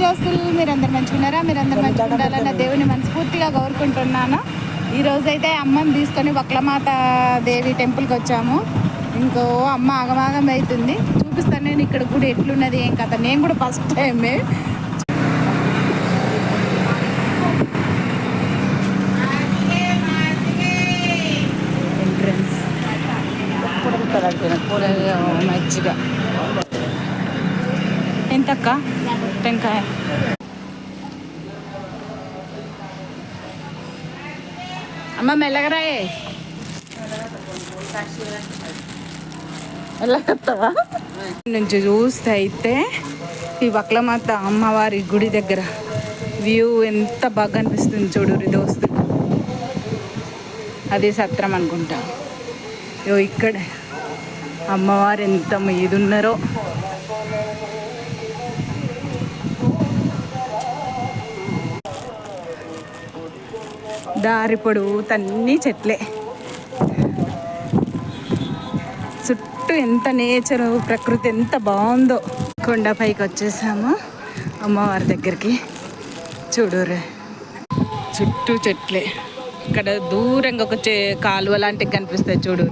దోస్తులు, మీరందరు మంచిగా ఉన్నారా? మీరందరు మంచిగా ఉండాలన్న దేవుని మనస్ఫూర్తిగా కోరుకుంటున్నాను. ఈరోజైతే అమ్మని తీసుకొని వక్లమాత దేవి టెంపుల్కి వచ్చాము. ఇంకో అమ్మ ఆగమాగం అవుతుంది. చూపిస్తాను నేను ఇక్కడ కూడా ఎట్లున్నది ఏం కథ. నేను కూడా ఫస్ట్ టైమే. ఎంట్రన్స్ మజ్జిగ ఎంతక్క? టెంకాయ. అమ్మ మెల్లగరాయే, వెళ్ళగొస్తావా? నుంచి చూస్తే అయితే ఈ వక్లమాత అమ్మవారి గుడి దగ్గర వ్యూ ఎంత బాగా అనిపిస్తుంది చూడు దోస్తు. అది సత్రం అనుకుంటా. ఇక్కడ అమ్మవారు ఎంత మీదున్నారో. దారి పొడవు తన్ని చెట్లే, చుట్టూ ఎంత నేచరు, ప్రకృతి ఎంత బాగుందో. కొండపైకి వచ్చేసాము అమ్మవారి దగ్గరికి. చూడురే చుట్టూ చెట్లే. ఇక్కడ దూరంగా ఒక కాలువ లాంటివి కనిపిస్తాయి చూడు.